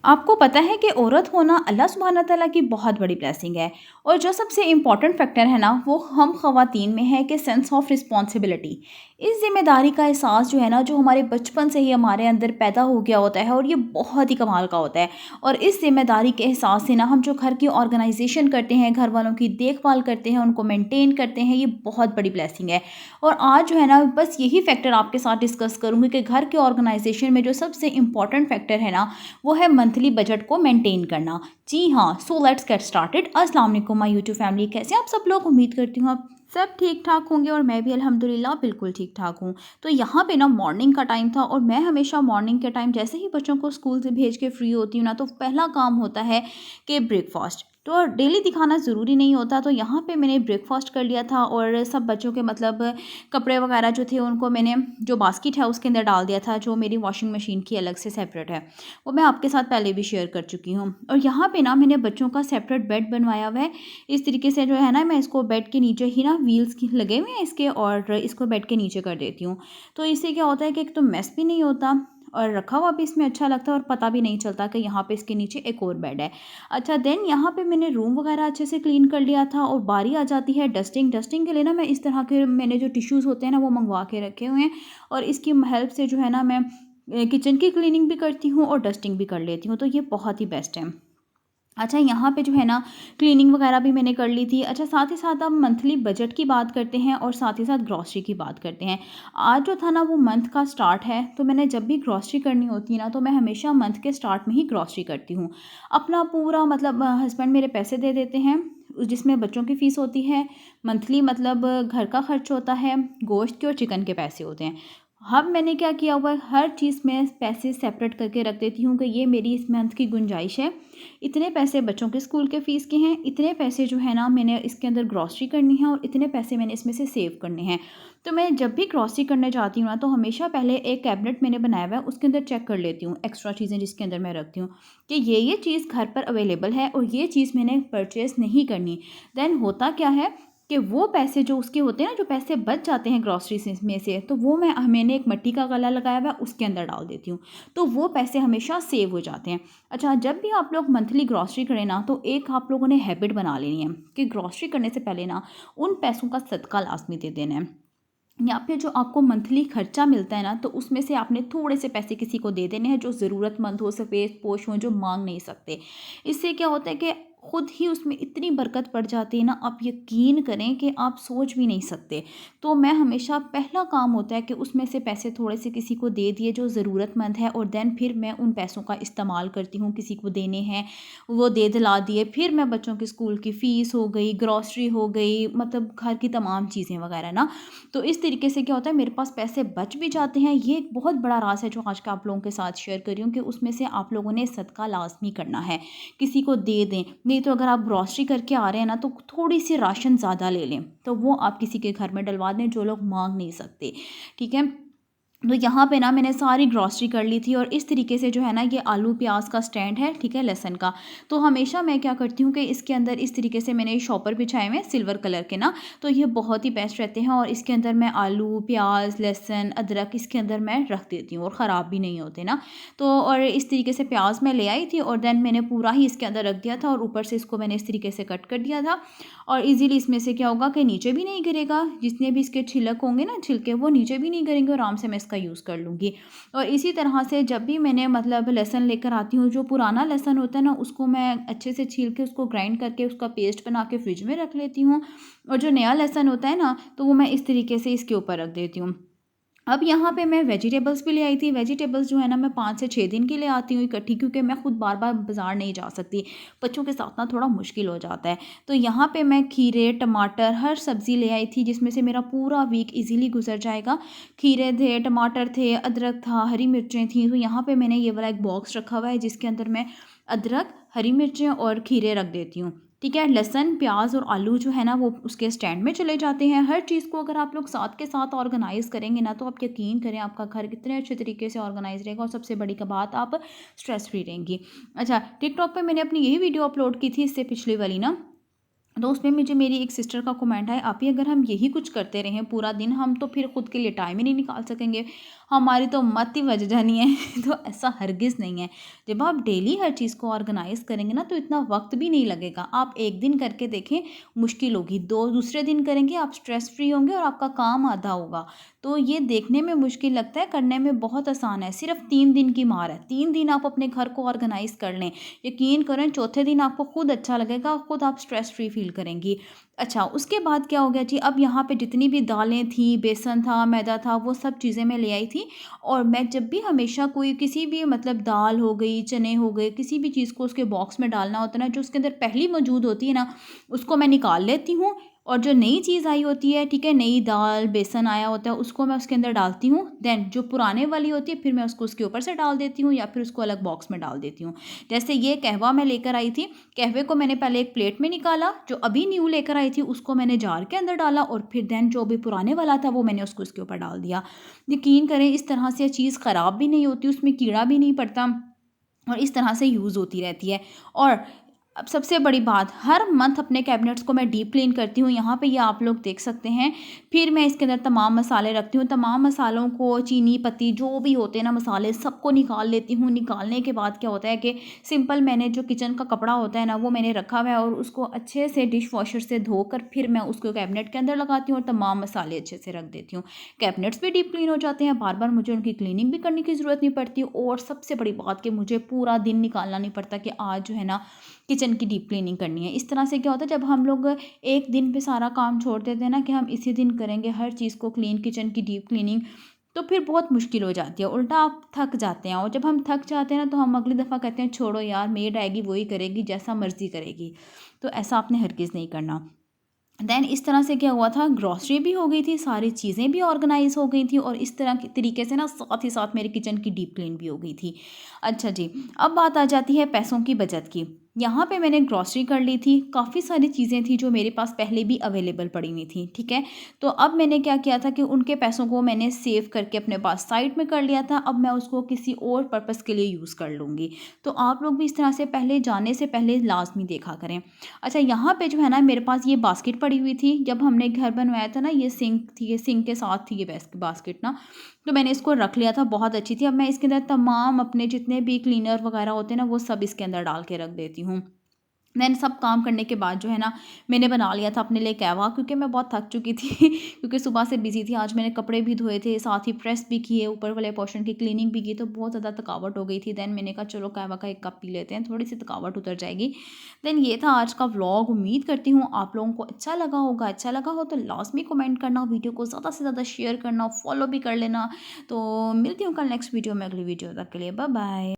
आपको पता है कि औरत होना अल्लाह सुब्हान तआला की बहुत बड़ी ब्लेसिंग है। और जो सबसे इम्पॉर्टेंट फैक्टर है ना वो हम ख़वातीन में है कि सेंस ऑफ रिस्पॉन्सिबिलिटी। इस जिम्मेदारी का एहसास जो है ना जो हमारे बचपन से ही हमारे अंदर पैदा हो गया होता है और ये बहुत ही कमाल का होता है। और इस जिम्मेदारी के एहसास से ना हम जो घर की ऑर्गेनाइजेशन करते हैं, घर वालों की देखभाल करते हैं, उनको मेंटेन करते हैं, ये बहुत बड़ी ब्लेसिंग है। और आज जो है ना बस यही फैक्टर आपके साथ डिस्कस करूँगी कि घर के ऑर्गेनाइजेशन में जो सबसे इम्पॉर्टेंट फैक्टर है ना वो है मंथली बजट को मेंटेन करना। जी हाँ, सो लेट्स गेट स्टार्टेड। अस्सलाम वालेकुम माय यूट्यूब फैमिली, कैसे हैं आप सब लोग? उम्मीद करती हूँ आप सब ठीक ठाक होंगे और मैं भी अल्हम्दुलिल्लाह बिल्कुल ठीक ठाक हूँ। तो यहाँ पे ना मॉर्निंग का टाइम था और मैं हमेशा मॉर्निंग के टाइम जैसे ही बच्चों को स्कूल से भेज के फ्री होती हूँ ना तो पहला काम होता है कि ब्रेकफास्ट। तो डेली दिखाना ज़रूरी नहीं होता, तो यहाँ पे मैंने ब्रेकफास्ट कर लिया था और सब बच्चों के मतलब कपड़े वगैरह जो थे उनको मैंने जो बास्केट है उसके अंदर डाल दिया था, जो मेरी वॉशिंग मशीन की अलग से सेपरेट है। वो मैं आपके साथ पहले भी शेयर कर चुकी हूँ। और यहाँ पे ना मैंने बच्चों का सेपरेट बेड बनवाया हुआ है। इस तरीके से जो है ना मैं इसको बेड के नीचे ही ना व्हील्स लगे हुए हैं इसके, और इसको बेड के नीचे कर देती हूँ। तो इससे क्या होता है कि एक तो मेस भी नहीं होता और रखा हुआ भी इसमें अच्छा लगता है और पता भी नहीं चलता कि यहाँ पे इसके नीचे एक और बेड है। अच्छा, देन यहाँ पे मैंने रूम वगैरह अच्छे से क्लीन कर लिया था और बारी आ जाती है डस्टिंग। डस्टिंग के लिए ना मैं इस तरह के मैंने जो टिश्यूज़ होते हैं ना वो मंगवा के रखे हुए हैं और इसकी हेल्प से जो है ना मैं किचन की क्लीनिंग भी करती हूँ और डस्टिंग भी कर लेती हूँ, तो ये बहुत ही बेस्ट है। अच्छा, यहाँ पे जो है ना क्लीनिंग वगैरह भी मैंने कर ली थी। अच्छा, साथ ही साथ अब मंथली बजट की बात करते हैं और साथ ही साथ ग्रॉसरी की बात करते हैं। आज जो था ना वो मंथ का स्टार्ट है, तो मैंने जब भी ग्रॉसरी करनी होती है ना तो मैं हमेशा मंथ के स्टार्ट में ही ग्रॉसरी करती हूँ। अपना पूरा मतलब हस्बैंड मेरे पैसे दे देते हैं, जिसमें बच्चों की फ़ीस होती है, मंथली मतलब घर का खर्च होता है, गोश्त के और चिकन के पैसे होते हैं। अब मैंने क्या किया हुआ है, हर चीज़ में पैसे सेपरेट करके रख देती हूँ कि ये मेरी इस मंथ की गुंजाइश है। इतने पैसे बच्चों के स्कूल के फ़ीस के हैं, इतने पैसे जो है ना मैंने इसके अंदर ग्रॉसरी करनी है और इतने पैसे मैंने इसमें से सेव करने हैं। तो मैं जब भी ग्रॉसरी करने जाती हूँ ना तो हमेशा पहले एक कैबिनेट मैंने बनाया हुआ है, उसके अंदर चेक कर लेती हूँ एक्स्ट्रा चीज़ें जिसके अंदर मैं रखती हूँ कि ये चीज़ घर पर अवेलेबल है और ये चीज़ मैंने परचेज़ नहीं करनी। देन होता क्या है कि वो पैसे जो उसके होते हैं ना, जो पैसे बच जाते हैं ग्रॉसरी से में से, तो वो मैंने एक मिट्टी का गला लगाया हुआ है उसके अंदर डाल देती हूँ, तो वो पैसे हमेशा सेव हो जाते हैं। अच्छा, जब भी आप लोग मंथली ग्रॉसरी करें ना तो एक आप लोगों ने हैबिट बना लेनी है कि ग्रॉसरी करने से पहले ना उन पैसों का सदका लाजमी दे देना है। या फिर जो आपको मंथली खर्चा मिलता है ना तो उसमें से आपने थोड़े से पैसे किसी को दे देने हैं जो ज़रूरतमंद हो, सफ़ेद पोश हो, जो मांग नहीं सकते। इससे क्या होता है कि खुद ही उसमें इतनी बरकत पड़ जाती है ना, आप यकीन करें कि आप सोच भी नहीं सकते। तो मैं हमेशा पहला काम होता है कि उसमें से पैसे थोड़े से किसी को दे दिए जो ज़रूरतमंद है, और देन फिर मैं उन पैसों का इस्तेमाल करती हूँ, किसी को देने हैं वो दे दिला दिए, फिर मैं बच्चों के स्कूल की फ़ीस हो गई, ग्रॉसरी हो गई, मतलब घर की तमाम चीज़ें वगैरह ना। तो इस तरीके से क्या होता है मेरे पास पैसे बच भी जाते हैं। ये एक बहुत बड़ा राज है जो आज का आप लोगों के साथ शेयर कर रही हूँ कि उसमें से आप लोगों ने सदका लाजमी करना है, किसी को दे दें। नहीं तो अगर आप ग्रॉसरी करके आ रहे हैं ना तो थोड़ी सी राशन ज़्यादा ले लें, तो वो आप किसी के घर में डलवा दें जो लोग मांग नहीं सकते। ठीक है, तो यहाँ पे ना मैंने सारी ग्रॉसरी कर ली थी और इस तरीके से जो है ना ये आलू प्याज का स्टैंड है, ठीक है, लहसुन का। तो हमेशा मैं क्या करती हूँ कि इसके अंदर इस तरीके से मैंने शॉपर बिछाए हुए हैं सिल्वर कलर के ना, तो ये बहुत ही बेस्ट रहते हैं और इसके अंदर मैं आलू प्याज लहसुन अदरक इसके अंदर मैं रख देती हूँ और ख़राब भी नहीं होते ना। तो और इस तरीके से प्याज मैं ले आई थी और देन मैंने पूरा ही इसके अंदर रख दिया था और ऊपर से इसको मैंने इस तरीके से कट कर दिया था। और इजीली इसमें से क्या होगा कि नीचे भी नहीं गिरेगा, जितने भी इसके छिलक होंगे ना छिलके वो नीचे भी नहीं गिरेंगे और आराम से मैं इसका यूज़ कर लूँगी। और इसी तरह से जब भी मैंने मतलब लहसुन लेकर आती हूँ, जो पुराना लहसुन होता है ना उसको मैं अच्छे से छील के उसको ग्राइंड करके उसका पेस्ट बना के फ्रिज में रख लेती हूँ, और जो नया लहसुन होता है ना तो वो मैं इस तरीके से इसके ऊपर रख देती हूँ। अब यहाँ पे मैं वेजिटेबल्स भी ले आई थी। वेजिटेबल्स जो है ना मैं 5 से 6 दिन के लिए आती हूँ इकट्ठी, क्योंकि मैं खुद बार-बार बाज़ार नहीं जा सकती। बच्चों के साथ ना थोड़ा मुश्किल हो जाता है। तो यहाँ पे मैं खीरे, टमाटर, हर सब्ज़ी ले आई थी जिसमें से मेरा पूरा वीक ईज़िली गुज़र जाएगा। खीरे थे, टमाटर थे, अदरक था, हरी मिर्चें थीं। तो यहाँ पे मैंने ये वाला एक बॉक्स रखा हुआ है जिसके अंदर मैं अदरक, हरी मिर्चें और खीरे रख देती हूँ। ठीक है, लहसुन, प्याज और आलू जो है ना वो उसके स्टैंड में चले जाते हैं। हर चीज़ को अगर आप लोग साथ के साथ ऑर्गेनाइज़ करेंगे ना तो आप यकीन करें आपका घर कितने अच्छे तरीके से ऑर्गेनाइज़ रहेगा और सबसे बड़ी का बात आप स्ट्रेस फ्री रहेंगी। अच्छा, टिकटॉक पे मैंने अपनी यही वीडियो अपलोड की थी इससे पिछली वाली ना, तो उसमें मुझे मेरी एक सिस्टर का कमेंट है, आप ही अगर हम यही कुछ करते रहें पूरा दिन, हम तो फिर खुद के लिए टाइम ही नहीं निकाल सकेंगे, हमारी तो मत ही बज जानी है। तो ऐसा हरगिज़ नहीं है। जब आप डेली हर चीज़ को ऑर्गेनाइज़ करेंगे ना, तो इतना वक्त भी नहीं लगेगा। आप एक दिन करके देखें, मुश्किल होगी, दो दूसरे दिन करेंगे आप स्ट्रेस फ्री होंगे और आपका काम आधा होगा। तो ये देखने में मुश्किल लगता है, करने में बहुत आसान है। सिर्फ 3 दिन की मार है, 3 दिन आप अपने घर को ऑर्गेनाइज़ कर लें, यकीन करें चौथे दिन आपको खुद अच्छा लगेगा, खुद आप स्ट्रेस फ्री फील करेंगी। अच्छा, उसके बाद क्या हो गया जी, अब यहाँ पे जितनी भी दालें थी, बेसन था, मैदा था, वो सब चीज़ें मैं ले आई थी। और मैं जब भी हमेशा कोई किसी भी मतलब दाल हो गई, चने हो गए, किसी भी चीज़ को उसके बॉक्स में डालना होता है ना, जो उसके अंदर पहली मौजूद होती है ना, उसको मैं निकाल लेती हूँ। और जो नई चीज़ आई होती है, ठीक है, नई दाल, बेसन आया होता है, उसको मैं उसके अंदर डालती हूँ। देन जो पुराने वाली होती है, फिर मैं उसको उसके ऊपर से डाल देती हूँ या फिर उसको अलग बॉक्स में डाल देती हूँ। जैसे ये कहवा मैं लेकर आई थी, कहवे को मैंने पहले एक प्लेट में निकाला, जो अभी न्यू लेकर आई थी उसको मैंने जार के अंदर डाला और फिर देन जो अभी पुराने वाला था वो मैंने उसको उसके ऊपर डाल दिया। यकीन करें इस तरह से चीज़ ख़राब भी नहीं होती, उसमें कीड़ा भी नहीं पड़ता और इस तरह से यूज़ होती रहती है। और अब सबसे बड़ी बात, हर मंथ अपने कैबिनेट्स को मैं डीप क्लीन करती हूँ। यहाँ पे ये आप लोग देख सकते हैं। फिर मैं इसके अंदर तमाम मसाले रखती हूँ। तमाम मसालों को, चीनी पत्ती जो भी होते हैं ना मसाले, सबको निकाल लेती हूँ। निकालने के बाद क्या होता है कि सिंपल मैंने जो किचन का कपड़ा होता है ना, वो मैंने रखा हुआ है और उसको अच्छे से डिश वॉशर से धोकर फिर मैं उसको कैबिनेट के अंदर लगाती हूँ और तमाम मसाले अच्छे से रख देती हूँ। कैबिनेट्स भी डीप क्लीन हो जाते हैं, बार-बार मुझे उनकी क्लीनिंग भी करने की ज़रूरत नहीं पड़ती और सबसे बड़ी बात कि मुझे पूरा दिन निकालना नहीं पड़ता कि आज जो है ना किचन की डीप क्लीनिंग करनी है। इस तरह से क्या होता है, जब हम लोग एक दिन पे सारा काम छोड़ देते हैं ना कि हम इसी दिन करेंगे हर चीज़ को क्लीन, किचन की डीप क्लीनिंग, तो फिर बहुत मुश्किल हो जाती है। उल्टा आप थक जाते हैं और जब हम थक जाते हैं ना, तो हम अगली दफ़ा कहते हैं छोड़ो यार, मेड आएगी वही करेगी, जैसा मर्ज़ी करेगी। तो ऐसा आपने हरगिज़ नहीं करना। देन इस तरह से क्या हुआ था, ग्रॉसरी भी हो गई थी, सारी चीज़ें भी ऑर्गेनाइज़ हो गई थी और इस तरह के तरीके से ना साथ ही साथ मेरी किचन की डीप क्लीन भी हो गई थी। अच्छा जी, अब बात आ जाती है पैसों की बचत की। यहाँ पे मैंने ग्रॉसरी कर ली थी, काफ़ी सारी चीज़ें थी जो मेरे पास पहले भी अवेलेबल पड़ी हुई थी, ठीक है? तो अब मैंने क्या किया था कि उनके पैसों को मैंने सेव करके अपने पास साइड में कर लिया था, अब मैं उसको किसी और पर्पज़ के लिए यूज़ कर लूँगी। तो आप लोग भी इस तरह से पहले जाने से पहले लाज़मी देखा करें। अच्छा, यहाँ पे जो है ना मेरे पास ये बास्केट पड़ी हुई थी, जब हमने घर बनवाया था ना, ये सिंक थी, ये सिंक के साथ थी ये बास्केट ना, तो मैंने इसको रख लिया था, बहुत अच्छी थी। अब मैं इसके अंदर तमाम अपने जितने भी क्लीनर वगैरह होते हैं ना, वो सब इसके अंदर डाल के रख देती हूँ। मैंने सब काम करने के बाद जो है ना, मैंने बना लिया था अपने लिए कहवा, क्योंकि मैं बहुत थक चुकी थी क्योंकि सुबह से बिज़ी थी। आज मैंने कपड़े भी धोए थे, साथ ही प्रेस भी किए, ऊपर वाले पोर्शन की क्लीनिंग भी की, तो बहुत ज़्यादा थकावट हो गई थी। देन मैंने कहा चलो कहवा का 1 कप पी लेते हैं, थोड़ी सी थकावट उतर जाएगी। देन ये था आज का व्लॉग। उम्मीद करती हूँ आप लोगों को अच्छा लगा होगा। अच्छा लगा हो तो लाजमी कमेंट करना, वीडियो को ज़्यादा से ज़्यादा शेयर करना, फॉलो भी कर लेना। तो मिलती हूँ कल नेक्स्ट वीडियो में, अगली वीडियो तक के लिए बाय बाय।